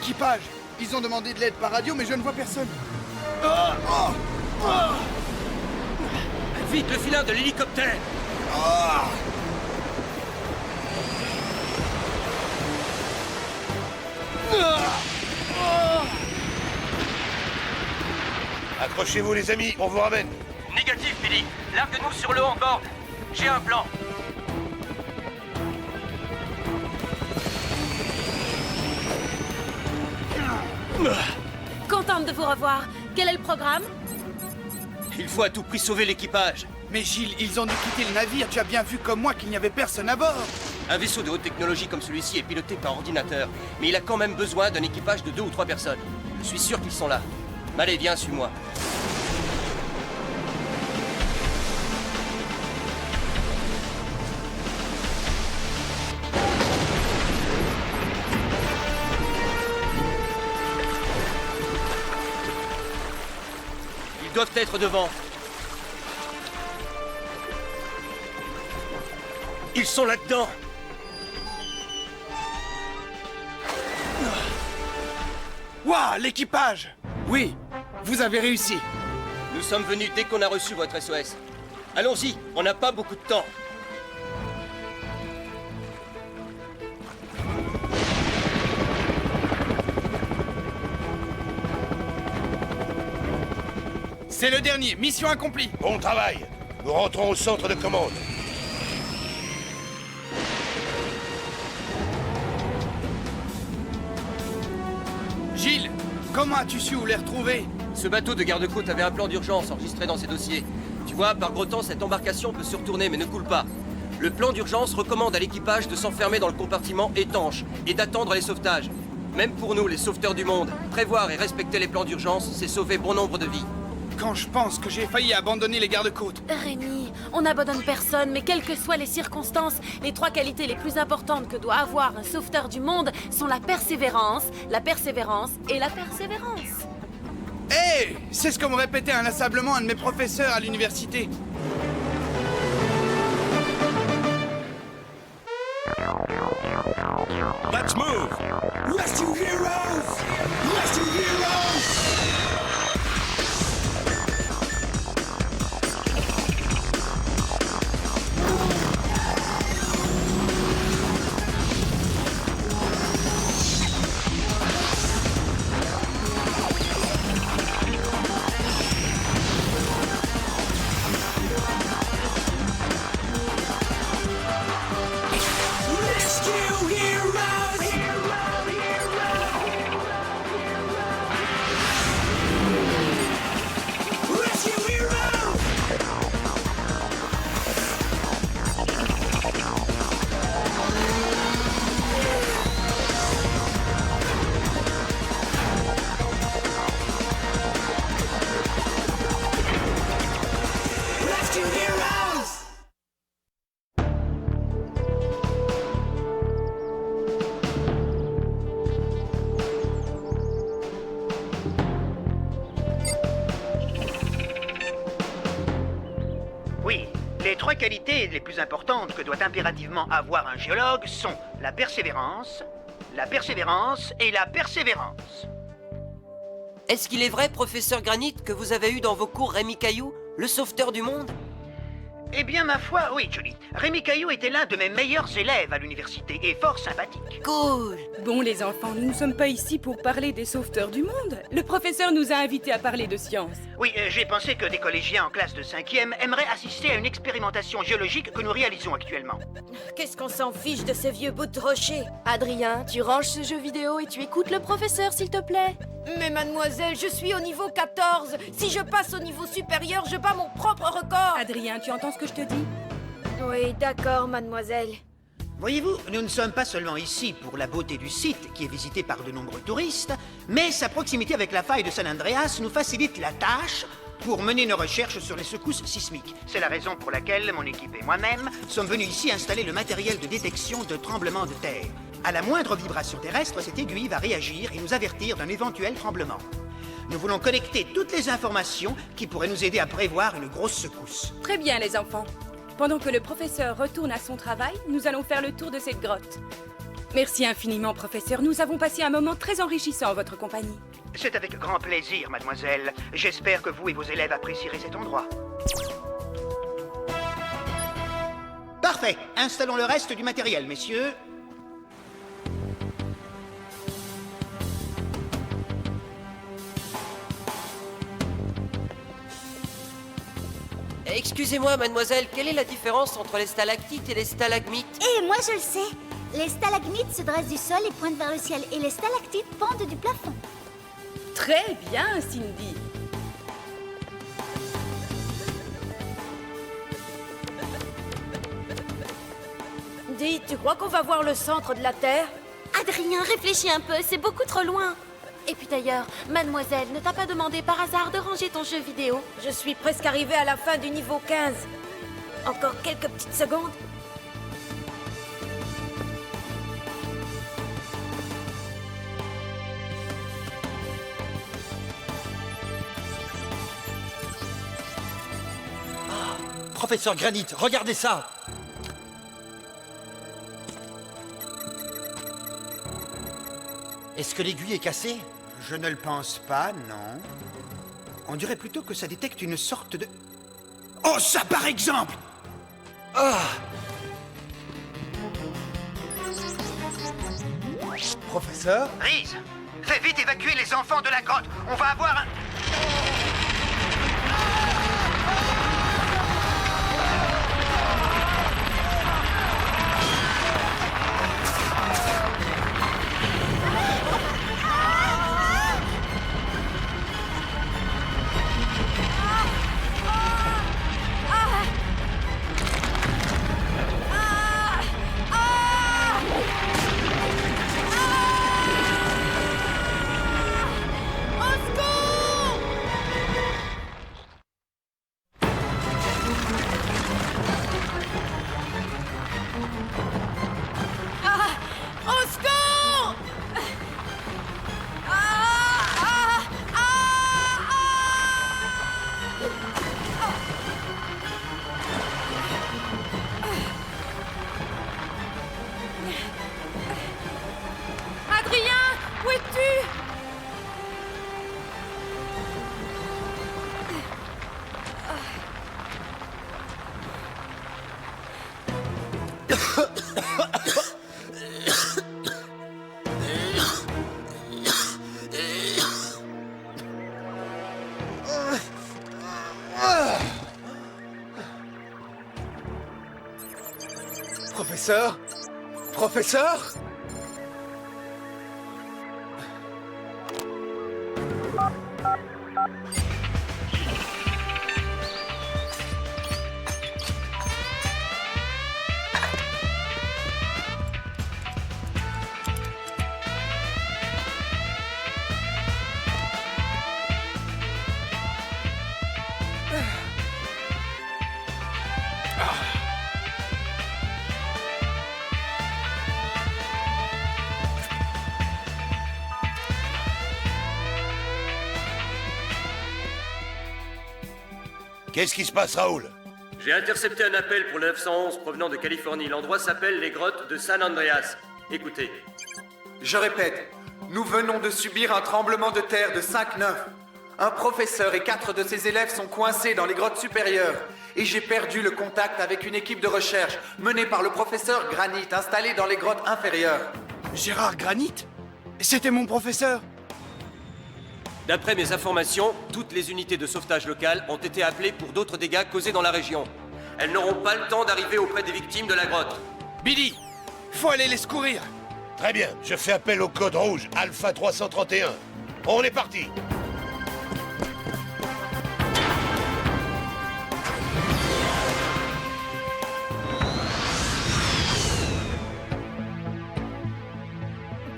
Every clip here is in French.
l'équipage. Ils ont demandé de l'aide par radio, mais je ne vois personne. Vite, le filin de l'hélicoptère! Accrochez-vous les amis, on vous ramène. Négatif, Billy. Largue-nous sur le hors-bord. J'ai un plan. Contente de vous revoir. Quel est le programme? Il faut à tout prix sauver l'équipage. Mais Gilles, ils ont dû quitter le navire. Tu as bien vu comme moi qu'il n'y avait personne à bord. Un vaisseau de haute technologie comme celui-ci est piloté par ordinateur, mais il a quand même besoin d'un équipage de 2 ou 3 personnes. Je suis sûr qu'ils sont là. Allez, viens, suis-moi. Ils doivent être devant. Ils sont là-dedans. Waouh, l'équipage! Oui, vous avez réussi. Nous sommes venus dès qu'on a reçu votre SOS. Allons-y, on n'a pas beaucoup de temps. C'est le dernier, mission accomplie. Bon travail. Nous rentrons au centre de commande. Gilles, comment as-tu su où les retrouver? Ce bateau de garde-côte avait un plan d'urgence enregistré dans ses dossiers. Tu vois, par gros temps, cette embarcation peut se retourner mais ne coule pas. Le plan d'urgence recommande à l'équipage de s'enfermer dans le compartiment étanche et d'attendre les sauvetages. Même pour nous, les sauveteurs du monde, prévoir et respecter les plans d'urgence, c'est sauver bon nombre de vies. Quand je pense que j'ai failli abandonner les gardes-côtes. Rémi, on n'abandonne personne, mais quelles que soient les circonstances, les 3 qualités les plus importantes que doit avoir un sauveteur du monde sont la persévérance et la persévérance. Hé, c'est ce que me répétait inlassablement un de mes professeurs à l'université. Let's move. Rescue heroes! Rescue heroes! Rescue heroes! Rescue heroes! Rescue heroes! Oui, les 3 qualités les plus importantes que doit impérativement avoir un géologue sont la persévérance et la persévérance. Est-ce qu'il est vrai, professeur Granit, que vous avez eu dans vos cours Rémi Caillou, le sauveteur du monde? Eh bien, ma foi, oui, Julie. Rémi Caillou était l'un de mes meilleurs élèves à l'université et fort sympathique. Cool! Bon les enfants, nous ne sommes pas ici pour parler des sauveteurs du monde. Le professeur nous a invités à parler de science. Oui, j'ai pensé que des collégiens en classe de 5e aimeraient assister à une expérimentation géologique que nous réalisons actuellement. Qu'est-ce qu'on s'en fiche de ces vieux bouts de rocher? Adrien, tu ranges ce jeu vidéo et tu écoutes le professeur, s'il te plaît. Mais mademoiselle, je suis au niveau 14. Si je passe au niveau supérieur, je bats mon propre record. Adrien, tu entends ce que je te dis? Oui, d'accord, mademoiselle. Voyez-vous, nous ne sommes pas seulement ici pour la beauté du site, qui est visité par de nombreux touristes, mais sa proximité avec la faille de San Andreas nous facilite la tâche pour mener nos recherches sur les secousses sismiques. C'est la raison pour laquelle mon équipe et moi-même sommes venus ici installer le matériel de détection de tremblements de terre. À la moindre vibration terrestre, cette aiguille va réagir et nous avertir d'un éventuel tremblement. Nous voulons connecter toutes les informations qui pourraient nous aider à prévoir une grosse secousse. Très bien les enfants. Pendant que le professeur retourne à son travail, nous allons faire le tour de cette grotte. Merci infiniment, professeur. Nous avons passé un moment très enrichissant en votre compagnie. C'est avec grand plaisir, mademoiselle. J'espère que vous et vos élèves apprécierez cet endroit. Parfait. Installons le reste du matériel, messieurs. Excusez-moi, mademoiselle, quelle est la différence entre les stalactites et les stalagmites? Et moi je le sais. Les stalagmites se dressent du sol et pointent vers le ciel, et les stalactites pendent du plafond. Très bien, Cindy. Dis, tu crois qu'on va voir le centre de la Terre? Adrien, réfléchis un peu, c'est beaucoup trop loin. Et puis d'ailleurs, mademoiselle ne t'a pas demandé par hasard de ranger ton jeu vidéo? Je suis presque arrivée à la fin du niveau 15. Encore quelques petites secondes. Professeur Granit, regardez ça! Est-ce que l'aiguille est cassée? Je ne le pense pas, non. On dirait plutôt que ça détecte une sorte de... Oh, ça par exemple! Professeur? Reese, fais vite évacuer les enfants de la grotte. On va avoir un... Adrien, où es-tu? Professeur? Professeur? Qu'est-ce qui se passe, Raoul? J'ai intercepté un appel pour le 911 provenant de Californie. L'endroit s'appelle les grottes de San Andreas. Écoutez. Je répète, nous venons de subir un tremblement de terre de 5,9. Un professeur et 4 de ses élèves sont coincés dans les grottes supérieures. Et j'ai perdu le contact avec une équipe de recherche menée par le professeur Granit, installé dans les grottes inférieures. Gérard Granit? C'était mon professeur. D'après mes informations, toutes les unités de sauvetage locales ont été appelées pour d'autres dégâts causés dans la région. Elles n'auront pas le temps d'arriver auprès des victimes de la grotte. Billy, faut aller les secourir. Très bien, je fais appel au code rouge, Alpha 331. On est parti.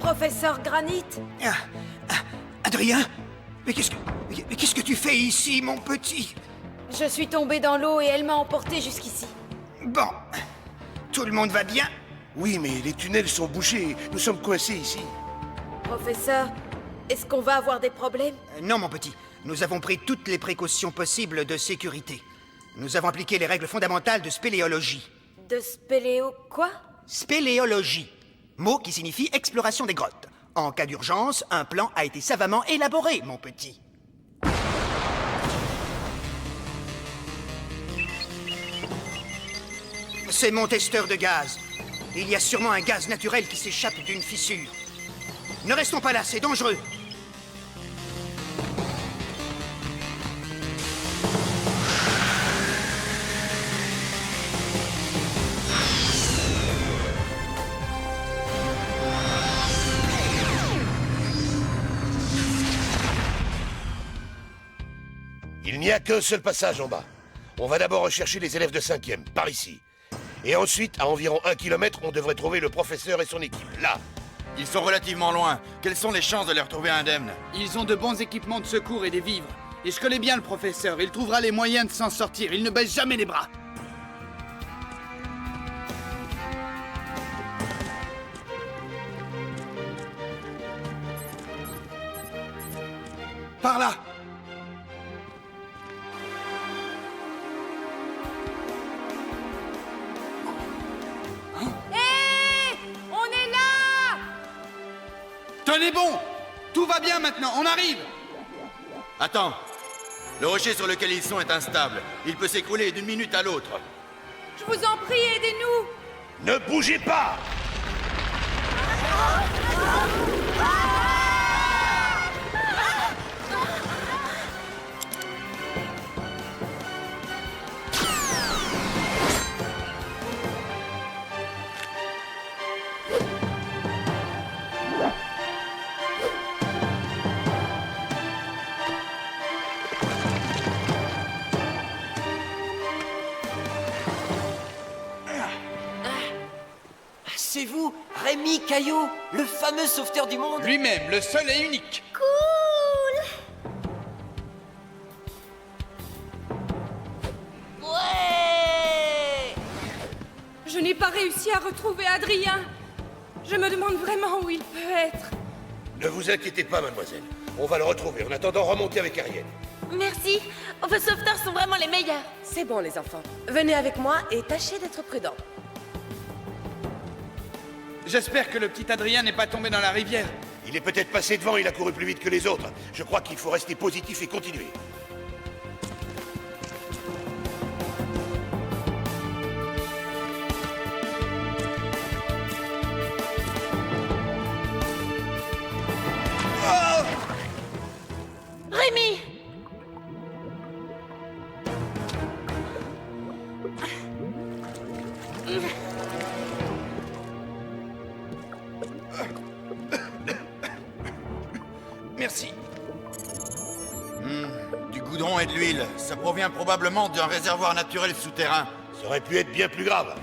Professeur Granit? Adrien? Mais qu'est-ce que tu fais ici, mon petit? Je suis tombée dans l'eau et elle m'a emporté jusqu'ici. Bon. Tout le monde va bien? Oui, mais les tunnels sont bouchés. Nous sommes coincés ici. Professeur, est-ce qu'on va avoir des problèmes? Non, mon petit. Nous avons pris toutes les précautions possibles de sécurité. Nous avons appliqué les règles fondamentales de spéléologie. De spéléo quoi? Spéléologie. Mot qui signifie exploration des grottes. En cas d'urgence, un plan a été savamment élaboré, mon petit. C'est mon testeur de gaz. Il y a sûrement un gaz naturel qui s'échappe d'une fissure. Ne restons pas là, c'est dangereux. Il n'y a qu'un seul passage en bas. On va d'abord rechercher les élèves de 5e, par ici. Et ensuite, à environ 1 kilomètre, on devrait trouver le professeur et son équipe. Là. Ils sont relativement loin. Quelles sont les chances de les retrouver indemnes? Ils ont de bons équipements de secours et des vivres. Et je connais bien le professeur, il trouvera les moyens de s'en sortir, il ne baisse jamais les bras. Par là! Tenez bon! Tout va bien maintenant, on arrive! Attends. Le rocher sur lequel ils sont est instable. Il peut s'écrouler d'une minute à l'autre. Je vous en prie, aidez-nous! Ne bougez pas! C'est vous, Rémi Caillot, le fameux sauveteur du monde? Lui-même, le seul et unique. Ouais! Je n'ai pas réussi à retrouver Adrien. Je me demande vraiment où il peut être. Ne vous inquiétez pas, mademoiselle. On va le retrouver. En attendant, remontez avec Ariel. Merci. Vos sauveteurs sont vraiment les meilleurs. C'est bon, les enfants. Venez avec moi et tâchez d'être prudents. J'espère que le petit Adrien n'est pas tombé dans la rivière. Il est peut-être passé devant, il a couru plus vite que les autres. Je crois qu'il faut rester positif et continuer. Rémi! Merci. Du goudron et de l'huile. Ça provient probablement d'un réservoir naturel souterrain. Ça aurait pu être bien plus grave.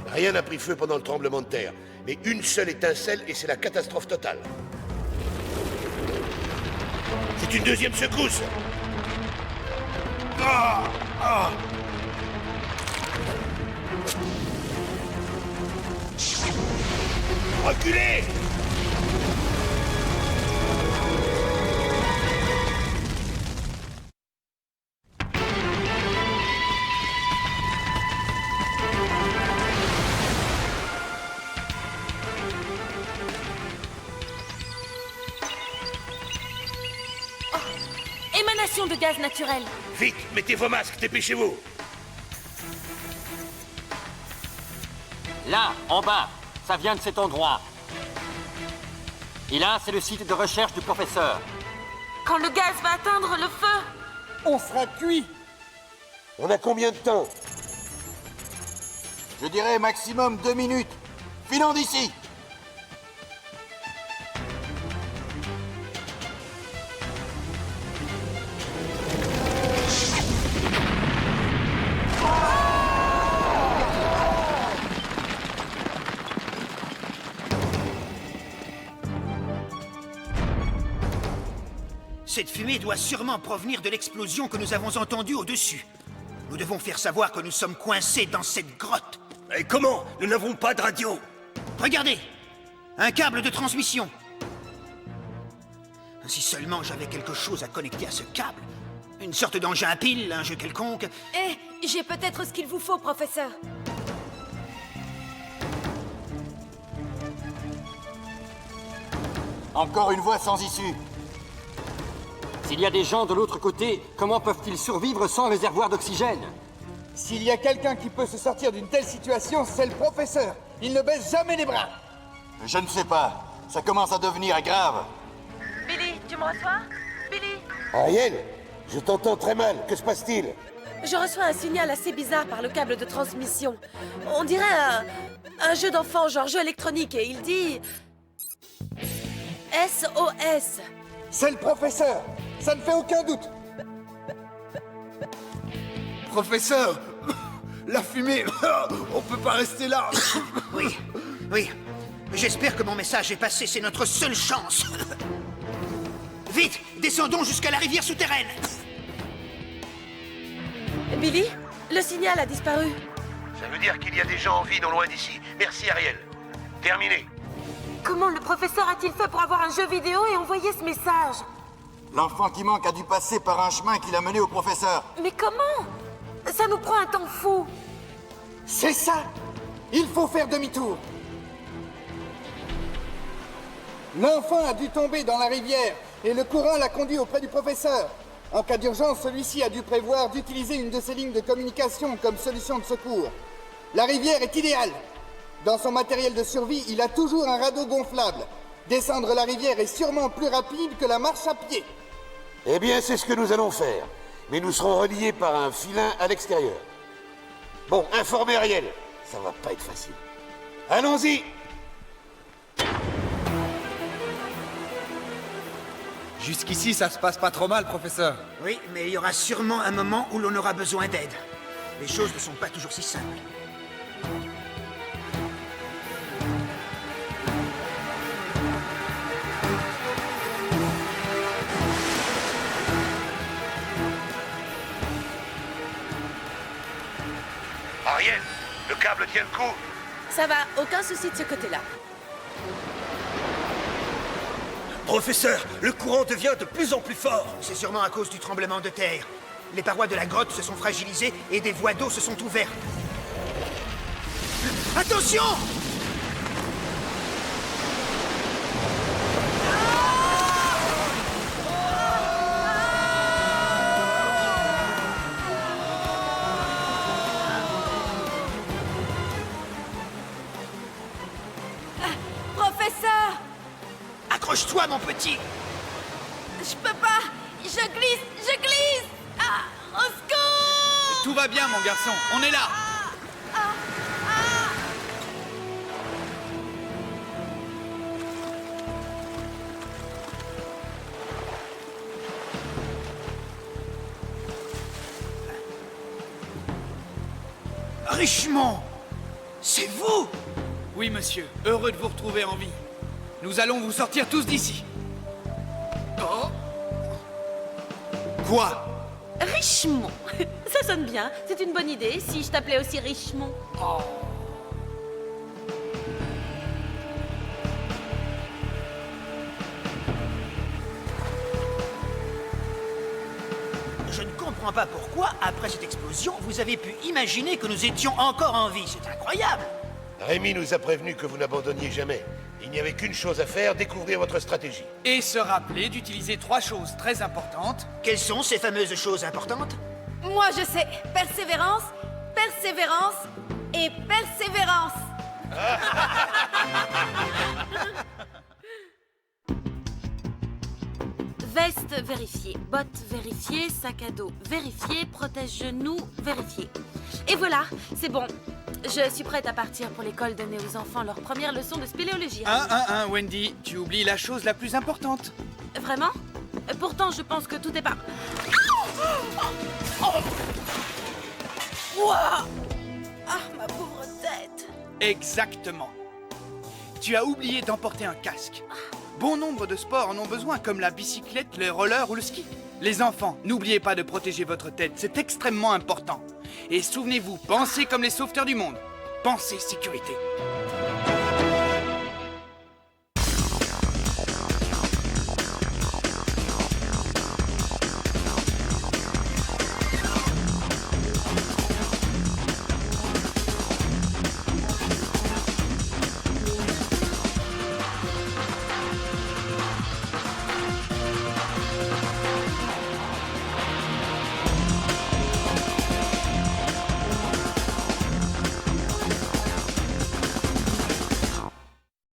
Rien n'a pris feu pendant le tremblement de terre. Mais une seule étincelle et c'est la catastrophe totale. C'est une deuxième secousse. Ah, ah. Reculez! Émanation de gaz naturel. Vite, mettez vos masques, dépêchez-vous. Là, en bas, ça vient de cet endroit. Et là, c'est le site de recherche du professeur. Quand le gaz va atteindre le feu, On sera cuit. On a combien de temps? Je dirais maximum 2 minutes. Filons d'ici. Cette fumée doit sûrement provenir de l'explosion que nous avons entendue au-dessus. Nous devons faire savoir que nous sommes coincés dans cette grotte. Et comment? Nous n'avons pas de radio. Regardez! Un câble de transmission. Si seulement j'avais quelque chose à connecter à ce câble. Une sorte d'engin à pile, un jeu quelconque. Eh, j'ai peut-être ce qu'il vous faut, professeur. Encore une voie sans issue. S'il y a des gens de l'autre côté, comment peuvent-ils survivre sans réservoir d'oxygène? S'il y a quelqu'un qui peut se sortir d'une telle situation, c'est le professeur. Il ne baisse jamais les bras. Je ne sais pas. Ça commence à devenir grave. Billy, tu me reçois? Billy? Ariel, je t'entends très mal. Que se passe-t-il? Je reçois un signal assez bizarre par le câble de transmission. On dirait un jeu d'enfant, genre jeu électronique, et il dit... SOS. C'est le professeur. Ça ne fait aucun doute. Professeur, la fumée, on peut pas rester là. Oui, oui. J'espère que mon message est passé, c'est notre seule chance. Vite, descendons jusqu'à la rivière souterraine. Billy, le signal a disparu. Ça veut dire qu'il y a des gens en vie non loin d'ici. Merci, Ariel. Terminé. Comment le professeur a-t-il fait pour avoir un jeu vidéo et envoyer ce message? L'enfant qui manque a dû passer par un chemin qui l'a mené au professeur. Mais comment? Ça nous prend un temps fou. C'est ça. Il faut faire demi-tour. L'enfant a dû tomber dans la rivière et le courant l'a conduit auprès du professeur. En cas d'urgence, celui-ci a dû prévoir d'utiliser une de ses lignes de communication comme solution de secours. La rivière est idéale. Dans son matériel de survie, il a toujours un radeau gonflable. Descendre la rivière est sûrement plus rapide que la marche à pied. Eh bien, c'est ce que nous allons faire. Mais nous serons reliés par un filin à l'extérieur. Bon, informez Ariel. Ça va pas être facile. Allons-y! Jusqu'ici, ça se passe pas trop mal, professeur. Oui, mais il y aura sûrement un moment où l'on aura besoin d'aide. Les choses ne sont pas toujours si simples. Ariel, le câble tient le coup. Ça va, aucun souci de ce côté-là. Professeur, le courant devient de plus en plus fort. C'est sûrement à cause du tremblement de terre. Les parois de la grotte se sont fragilisées et des voies d'eau se sont ouvertes. Attention! Professeur! Accroche-toi, mon petit! Je peux pas! Je glisse! Je glisse! Ah! Au secours! Tout va bien, mon garçon. On est là. Richemont! C'est vous! Oui, monsieur. Heureux de vous retrouver en vie. Nous allons vous sortir tous d'ici. Oh! Quoi? Richemont! Ça sonne bien. C'est une bonne idée si je t'appelais aussi Richemont. Oh. Je ne comprends pas pourquoi, après cette explosion, vous avez pu imaginer que nous étions encore en vie. C'est incroyable! Rémi nous a prévenu que vous n'abandonniez jamais. Il n'y avait qu'une chose à faire, découvrir votre stratégie. Et se rappeler d'utiliser 3 choses très importantes. Quelles sont ces fameuses choses importantes? Moi, je sais. Persévérance, persévérance et persévérance. Veste vérifiée, bottes vérifiées, sac à dos vérifié, protège-genoux vérifié. Et voilà, c'est bon. Je suis prête à partir pour l'école donner aux enfants leur première leçon de spéléologie. Wendy, tu oublies la chose la plus importante. Vraiment? Pourtant, je pense que tout est pas... Ouah! Ah, ma pauvre tête! Exactement. Tu as oublié d'emporter un casque. Bon nombre de sports en ont besoin, comme la bicyclette, le roller ou le ski. Les enfants, n'oubliez pas de protéger votre tête, c'est extrêmement important. Et souvenez-vous, pensez comme les sauveteurs du monde. Pensez sécurité.